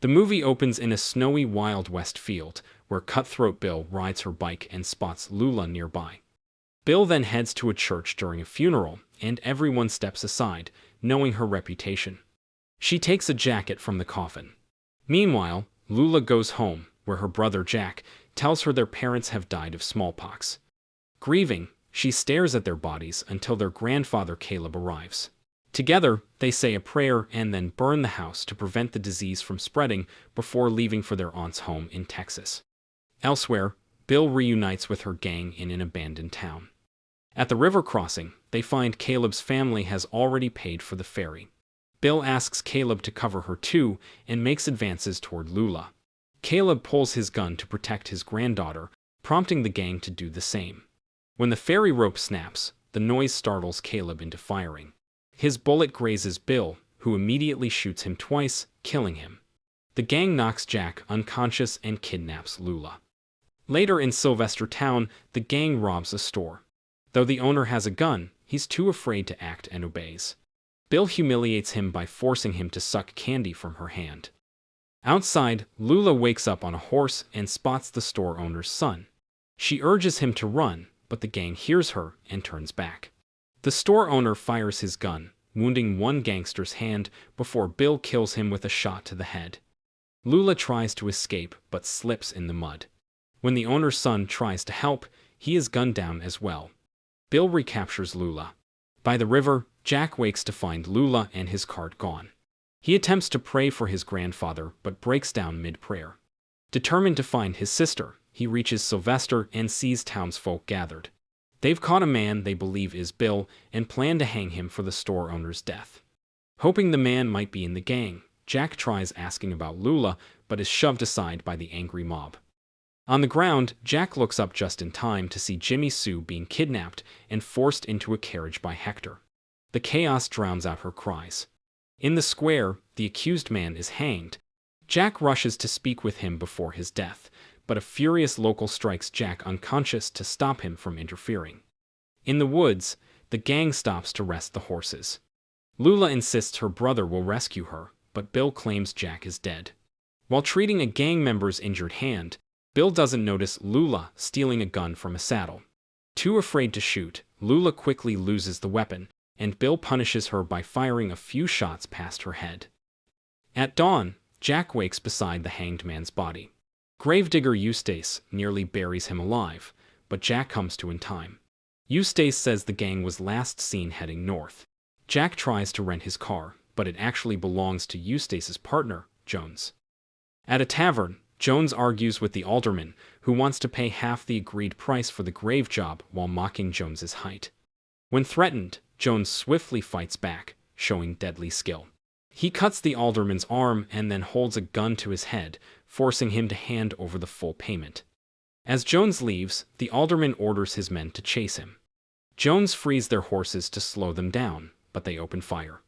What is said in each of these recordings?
The movie opens in a snowy Wild West field, where Cutthroat Bill rides her bike and spots Lula nearby. Bill then heads to a church during a funeral, and everyone steps aside, knowing her reputation. She takes a jacket from the coffin. Meanwhile, Lula goes home, where her brother Jack tells her their parents have died of smallpox. Grieving, she stares at their bodies until their grandfather Caleb arrives. Together, they say a prayer and then burn the house to prevent the disease from spreading before leaving for their aunt's home in Texas. Elsewhere, Bill reunites with her gang in an abandoned town. At the river crossing, they find Caleb's family has already paid for the ferry. Bill asks Caleb to cover her too and makes advances toward Lula. Caleb pulls his gun to protect his granddaughter, prompting the gang to do the same. When the ferry rope snaps, the noise startles Caleb into firing. His bullet grazes Bill, who immediately shoots him twice, killing him. The gang knocks Jack unconscious and kidnaps Lula. Later in Sylvester Town, the gang robs a store. Though the owner has a gun, he's too afraid to act and obeys. Bill humiliates him by forcing him to suck candy from her hand. Outside, Lula wakes up on a horse and spots the store owner's son. She urges him to run, but the gang hears her and turns back. The store owner fires his gun, wounding one gangster's hand before Bill kills him with a shot to the head. Lula tries to escape but slips in the mud. When the owner's son tries to help, he is gunned down as well. Bill recaptures Lula. By the river, Jack wakes to find Lula and his cart gone. He attempts to pray for his grandfather but breaks down mid-prayer. Determined to find his sister, he reaches Sylvester and sees townsfolk gathered. They've caught a man they believe is Bill and plan to hang him for the store owner's death. Hoping the man might be in the gang, Jack tries asking about Lula but is shoved aside by the angry mob. On the ground, Jack looks up just in time to see Jimmie Sue being kidnapped and forced into a carriage by Hector. The chaos drowns out her cries. In the square, the accused man is hanged. Jack rushes to speak with him before his death, but a furious local strikes Jack unconscious to stop him from interfering. In the woods, the gang stops to rest the horses. Lula insists her brother will rescue her, but Bill claims Jack is dead. While treating a gang member's injured hand, Bill doesn't notice Lula stealing a gun from a saddle. Too afraid to shoot, Lula quickly loses the weapon, and Bill punishes her by firing a few shots past her head. At dawn, Jack wakes beside the hanged man's body. Gravedigger Eustace nearly buries him alive, but Jack comes to in time. Eustace says the gang was last seen heading north. Jack tries to rent his car, but it actually belongs to Eustace's partner, Jones. At a tavern, Jones argues with the alderman, who wants to pay half the agreed price for the grave job while mocking Jones's height. When threatened, Jones swiftly fights back, showing deadly skill. He cuts the alderman's arm and then holds a gun to his head, forcing him to hand over the full payment. As Jones leaves, the alderman orders his men to chase him. Jones frees their horses to slow them down, but they open fire.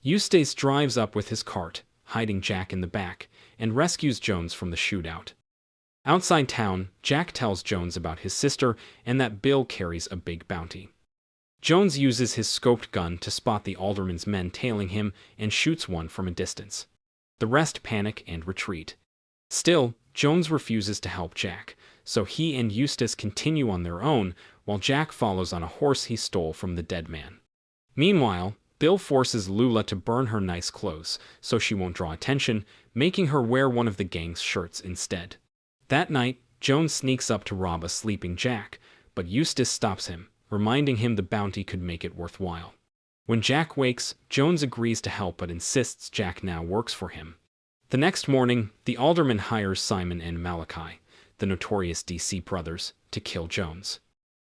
Eustace drives up with his cart, hiding Jack in the back, and rescues Jones from the shootout. Outside town, Jack tells Jones about his sister and that Bill carries a big bounty. Jones uses his scoped gun to spot the alderman's men tailing him and shoots one from a distance. The rest panic and retreat. Still, Jones refuses to help Jack, so he and Eustace continue on their own while Jack follows on a horse he stole from the dead man. Meanwhile, Bill forces Lula to burn her nice clothes so she won't draw attention, making her wear one of the gang's shirts instead. That night, Jones sneaks up to rob a sleeping Jack, but Eustace stops him, reminding him the bounty could make it worthwhile. When Jack wakes, Jones agrees to help but insists Jack now works for him. The next morning, the alderman hires Simon and Malachi, the notorious Deasy brothers, to kill Jones.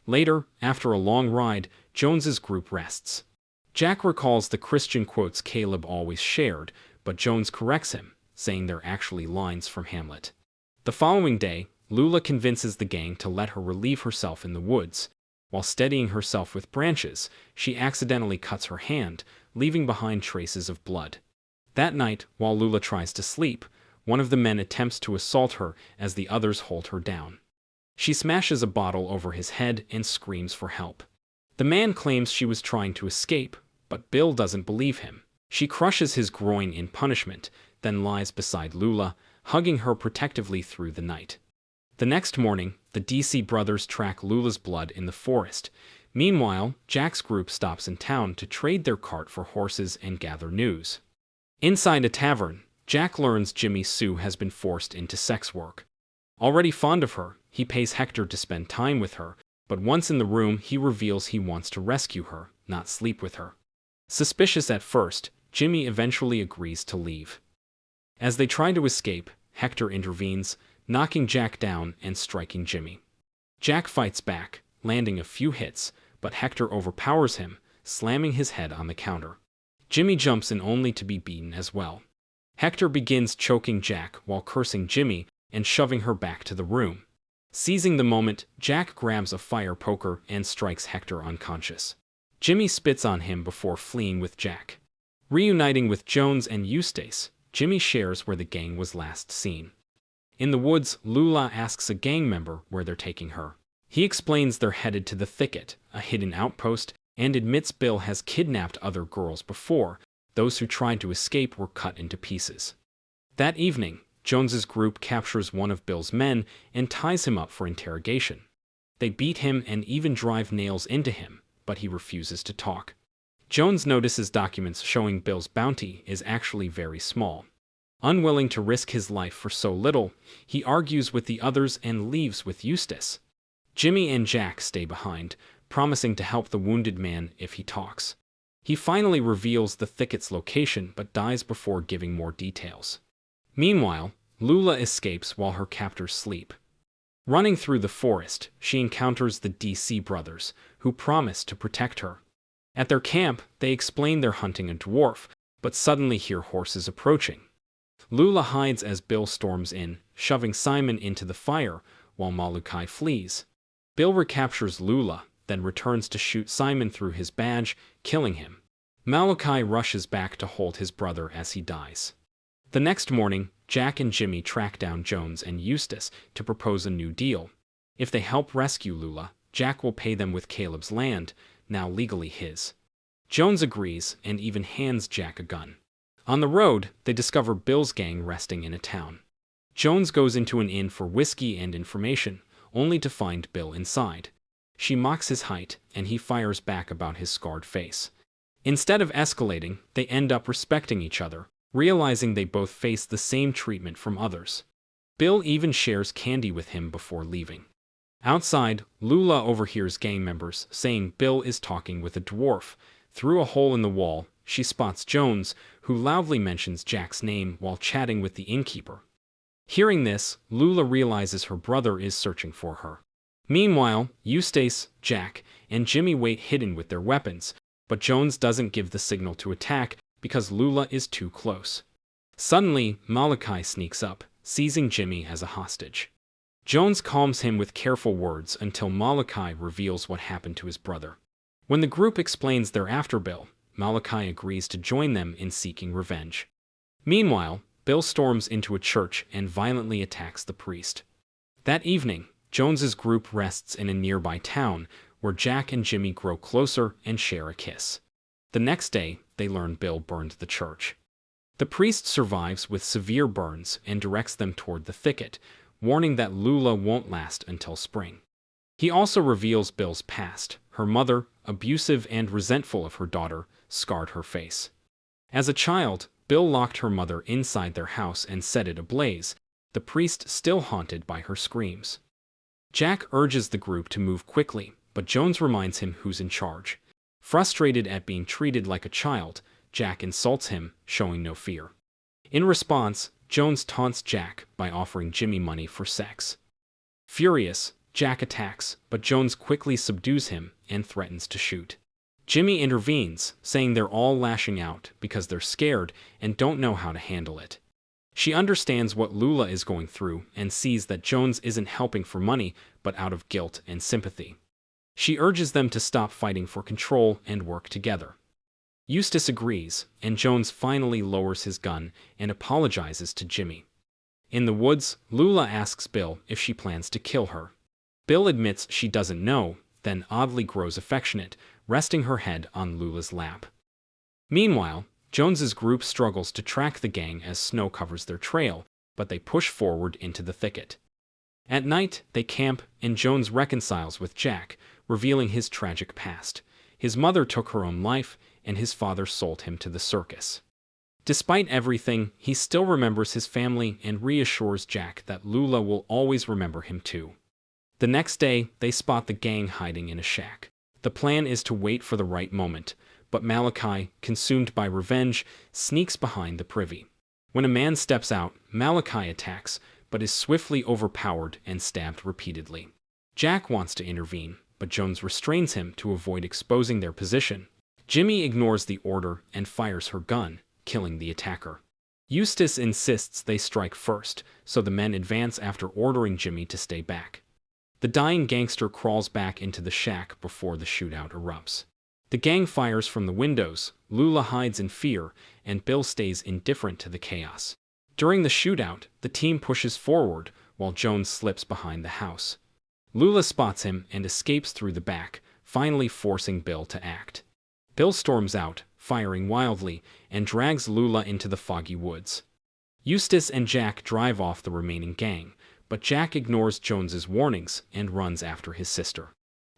Later, after a long ride, Jones's group rests. Jack recalls the Christian quotes Caleb always shared, but Jones corrects him, saying they're actually lines from Hamlet. The following day, Lula convinces the gang to let her relieve herself in the woods. While steadying herself with branches, she accidentally cuts her hand, leaving behind traces of blood. That night, while Lula tries to sleep, one of the men attempts to assault her as the others hold her down. She smashes a bottle over his head and screams for help. The man claims she was trying to escape, but Bill doesn't believe him. She crushes his groin in punishment, then lies beside Lula, hugging her protectively through the night. The next morning, the Deasy brothers track Lula's blood in the forest. Meanwhile, Jack's group stops in town to trade their cart for horses and gather news. Inside a tavern, Jack learns Jimmie Sue has been forced into sex work. Already fond of her, he pays Hector to spend time with her, but once in the room he reveals he wants to rescue her, not sleep with her. Suspicious at first, Jimmie eventually agrees to leave. As they try to escape, Hector intervenes, knocking Jack down and striking Jimmie. Jack fights back, landing a few hits, but Hector overpowers him, slamming his head on the counter. Jimmie jumps in only to be beaten as well. Hector begins choking Jack while cursing Jimmie and shoving her back to the room. Seizing the moment, Jack grabs a fire poker and strikes Hector unconscious. Jimmie spits on him before fleeing with Jack. Reuniting with Jones and Eustace, Jimmie shares where the gang was last seen. In the woods, Lula asks a gang member where they're taking her. He explains they're headed to the Thicket, a hidden outpost, and admits Bill has kidnapped other girls before. Those who tried to escape were cut into pieces. That evening, Jones's group captures one of Bill's men and ties him up for interrogation. They beat him and even drive nails into him, but he refuses to talk. Jones notices documents showing Bill's bounty is actually very small. Unwilling to risk his life for so little, he argues with the others and leaves with Eustace. Jimmie and Jack stay behind, promising to help the wounded man if he talks. He finally reveals the Thicket's location but dies before giving more details. Meanwhile, Lula escapes while her captors sleep. Running through the forest, she encounters the Deasy brothers, who promise to protect her. At their camp, they explain they're hunting a dwarf, but suddenly hear horses approaching. Lula hides as Bill storms in, shoving Simon into the fire, while Malachi flees. Bill recaptures Lula, then returns to shoot Simon through his badge, killing him. Malachi rushes back to hold his brother as he dies. The next morning, Jack and Jimmie track down Jones and Eustace to propose a new deal. If they help rescue Lula, Jack will pay them with Caleb's land, now legally his. Jones agrees and even hands Jack a gun. On the road, they discover Bill's gang resting in a town. Jones goes into an inn for whiskey and information, only to find Bill inside. She mocks his height, and he fires back about his scarred face. Instead of escalating, they end up respecting each other, realizing they both face the same treatment from others. Bill even shares candy with him before leaving. Outside, Lula overhears gang members saying Bill is talking with a dwarf. Through a hole in the wall, she spots Jones, who loudly mentions Jack's name while chatting with the innkeeper. Hearing this, Lula realizes her brother is searching for her. Meanwhile, Eustace, Jack, and Jimmie wait hidden with their weapons, but Jones doesn't give the signal to attack because Lula is too close. Suddenly, Malachi sneaks up, seizing Jimmie as a hostage. Jones calms him with careful words until Malachi reveals what happened to his brother. When the group explains they're after Bill, Malachi agrees to join them in seeking revenge. Meanwhile, Bill storms into a church and violently attacks the priest. That evening, Jones's group rests in a nearby town where Jack and Jimmie grow closer and share a kiss. The next day, they learn Bill burned the church. The priest survives with severe burns and directs them toward the Thicket, warning that Lula won't last until spring. He also reveals Bill's past. Her mother, abusive and resentful of her daughter, scarred her face. As a child, Bill locked her mother inside their house and set it ablaze, the priest still haunted by her screams. Jack urges the group to move quickly, but Jones reminds him who's in charge. Frustrated at being treated like a child, Jack insults him, showing no fear. In response, Jones taunts Jack by offering Jimmie money for sex. Furious, Jack attacks, but Jones quickly subdues him and threatens to shoot. Jimmie intervenes, saying they're all lashing out because they're scared and don't know how to handle it. She understands what Lula is going through and sees that Jones isn't helping for money but out of guilt and sympathy. She urges them to stop fighting for control and work together. Eustace agrees, and Jones finally lowers his gun and apologizes to Jimmie. In the woods, Lula asks Bill if she plans to kill her. Bill admits she doesn't know, then oddly grows affectionate, resting her head on Lula's lap. Meanwhile, Jones's group struggles to track the gang as snow covers their trail, but they push forward into the thicket. At night, they camp, and Jones reconciles with Jack, revealing his tragic past. His mother took her own life, and his father sold him to the circus. Despite everything, he still remembers his family and reassures Jack that Lula will always remember him too. The next day, they spot the gang hiding in a shack. The plan is to wait for the right moment, but Malachi, consumed by revenge, sneaks behind the privy. When a man steps out, Malachi attacks, but is swiftly overpowered and stabbed repeatedly. Jack wants to intervene, but Jones restrains him to avoid exposing their position. Jimmie ignores the order and fires her gun, killing the attacker. Eustace insists they strike first, so the men advance after ordering Jimmie to stay back. The dying gangster crawls back into the shack before the shootout erupts. The gang fires from the windows, Lula hides in fear, and Bill stays indifferent to the chaos. During the shootout, the team pushes forward while Jones slips behind the house. Lula spots him and escapes through the back, finally forcing Bill to act. Bill storms out, firing wildly, and drags Lula into the foggy woods. Eustace and Jack drive off the remaining gang, but Jack ignores Jones's warnings and runs after his sister.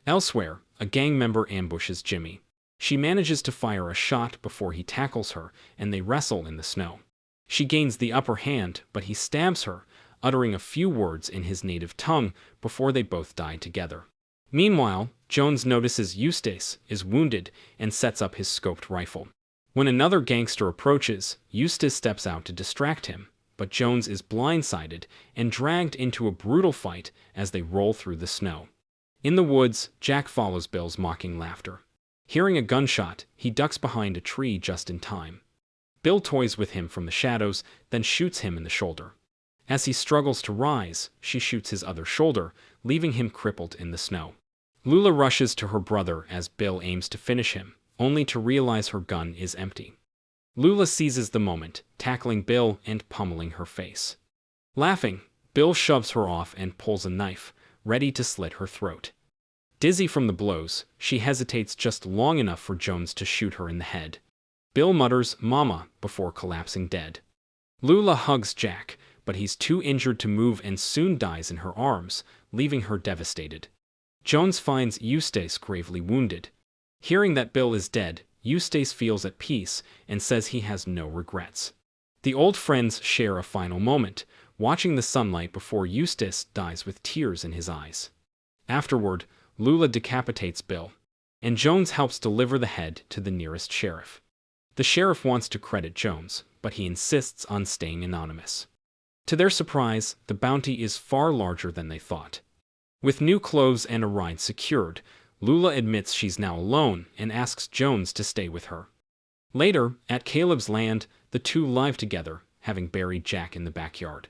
Elsewhere, a gang member ambushes Jimmie. She manages to fire a shot before he tackles her, and they wrestle in the snow. She gains the upper hand, but he stabs her, uttering a few words in his native tongue before they both die together. Meanwhile, Jones notices Eustace is wounded and sets up his scoped rifle. When another gangster approaches, Eustace steps out to distract him, but Jones is blindsided and dragged into a brutal fight as they roll through the snow. In the woods, Jack follows Bill's mocking laughter. Hearing a gunshot, he ducks behind a tree just in time. Bill toys with him from the shadows, then shoots him in the shoulder. As he struggles to rise, she shoots his other shoulder, leaving him crippled in the snow. Lula rushes to her brother as Bill aims to finish him, only to realize her gun is empty. Lula seizes the moment, tackling Bill and pummeling her face. Laughing, Bill shoves her off and pulls a knife, ready to slit her throat. Dizzy from the blows, she hesitates just long enough for Jones to shoot her in the head. Bill mutters "Mama" before collapsing dead. Lula hugs Jack, but he's too injured to move and soon dies in her arms, leaving her devastated. Jones finds Eustace gravely wounded. Hearing that Bill is dead, Eustace feels at peace and says he has no regrets. The old friends share a final moment, watching the sunlight before Eustace dies with tears in his eyes. Afterward, Lula decapitates Bill, and Jones helps deliver the head to the nearest sheriff. The sheriff wants to credit Jones, but he insists on staying anonymous. To their surprise, the bounty is far larger than they thought. With new clothes and a ride secured, Lula admits she's now alone and asks Jones to stay with her. Later, at Caleb's land, the two live together, having buried Jack in the backyard.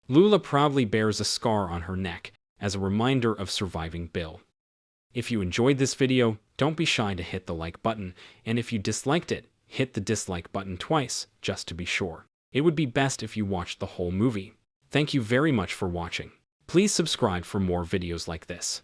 Lula proudly bears a scar on her neck as a reminder of surviving Bill. If you enjoyed this video, don't be shy to hit the like button, and if you disliked it, hit the dislike button twice, just to be sure. It would be best if you watched the whole movie. Thank you very much for watching. Please subscribe for more videos like this.